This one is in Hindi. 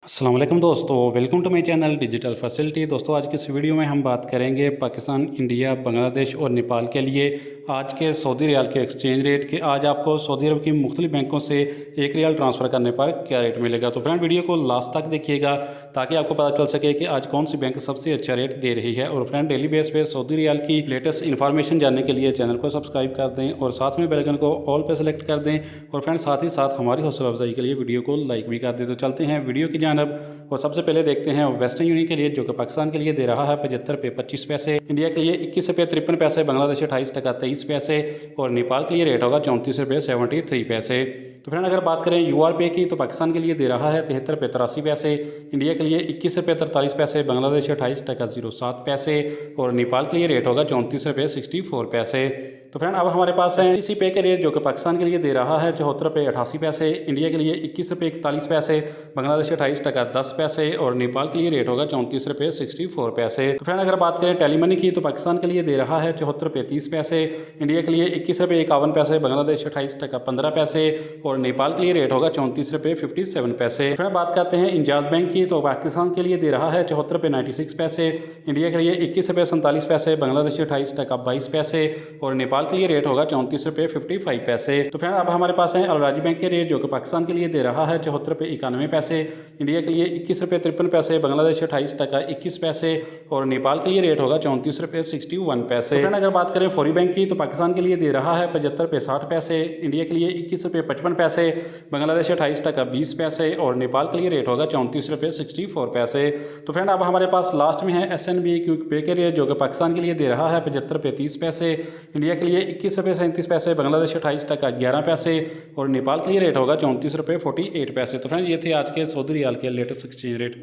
अस्सलाम वालेकुम दोस्तों, welcome to my channel Digital Facility. दोस्तों आज की इस वीडियो में हम बात करेंगे पाकिस्तान, इंडिया, बांग्लादेश और नेपाल के लिए आज के सऊदी रियाल के एक्सचेंज रेट के। आज आपको सऊदी अरब की मुख्तलिफ बैंकों से एक रियाल ट्रांसफ़र करने पर क्या रेट मिलेगा। तो फ्रेंड वीडियो को लास्ट तक देखिएगा ताकि आपको पता चल सके कि आज कौन सी बैंक सबसे अच्छा रेट दे रही है। और फ्रेंड डेली बेस पे सऊदी रियाल की लेटेस्ट इन्फॉर्मेशन जानने के लिए चैनल को सब्सक्राइब कर दें और साथ में बेल आइकन को ऑल पे सेलेक्ट कर दें। और फ्रेंड साथ ही साथ हमारी हौसला अफजाई के लिए वीडियो को लाइक भी कर दें। तो चलते हैं वीडियो की जानब और सबसे पहले देखते हैं वेस्टर्न यूनियन के रेट, जो कि पाकिस्तान के लिए दे रहा है 75 रुपये 25 पैसे, इंडिया के लिए 21 रुपये 53 पैसे, बांग्लादेश 28 टका 23 पैसे और नेपाल के लिए रेट होगा 34 रुपये 73 पैसे। तो फ्रेंड अगर बात करें URP की, तो पाकिस्तान के लिए दे रहा है 73 रुपये 83 पैसे, इंडिया के लिए 21 रुपये 43 पैसे, बांग्लादेश 28 टका 07 पैसे और नेपाल के लिए रेट होगा 34 रुपये 64 पैसे। तो फ्रेंड अब हमारे पास है ICC पे के रेट, जो कि पाकिस्तान के लिए दे रहा है 74 रुपये 88 पैसे, इंडिया के लिए 21 रुपये 41 पैसे, बांग्लादेश 28 टका 10 पैसे और नेपाल के लिए रेट होगा 34 रुपये 64 पैसे। तो फ्रेंड अगर बात करें टेलीमनी की, तो पाकिस्तान के लिए दे रहा है 74 रुपये 30 पैसे, इंडिया के लिए 21 रुपये 51 पैसे, बांग्लादेश 28 टका 15 पैसे और नेपाल के लिए रेट होगा 34 रुपये 57 पैसे। फ्रेंड बात करते हैं इंजाज बैंक की, तो पाकिस्तान के लिए दे रहा है 74 रुपये 96 पैसे, इंडिया के लिए 21 रुपये 47 पैसे, बांग्लादेश 28 टका 22 पैसे और नेपाल के लिए रेट होगा 34 रुपये 55 पैसे। तो फ्रेंड अब हमारे पास है अलराजी बैंक के रेट, जो कि पाकिस्तान के लिए दे रहा है 74 रुपये 91 पैसे, इंडिया के लिए 21 रुपये 53 पैसे, बांग्लादेश 28 टका 21 पैसे और नेपाल के लिए रेट होगा 34 रुपये 61 पैसे। तो फ्रेंड अगर बात करें फौरी बैंक की, तो पाकिस्तान के लिए दे रहा है 75 रुपये 60 पैसे, इंडिया के लिए 21 रुपये 55 पैसे, बांग्लादेश 28 टका 20 पैसे और नेपाल के लिए रेट होगा 34 रुपये 64 पैसे। तो फ्रेंड अब हमारे पास लास्ट में है SNB क्विक पे के रेट, जो कि पाकिस्तान के लिए दे रहा है 75 रुपये 30 पैसे, इंडिया के लिए 21 रुपये 37 पैसे, बांग्लादेश 28 टका 11 पैसे और नेपाल के लिए रेट होगा 34 रुपये 48 पैसे। तो फ्रेंड ये थे आज के सऊदी रियाल के लेटेस्ट एक्सचेंज रेट।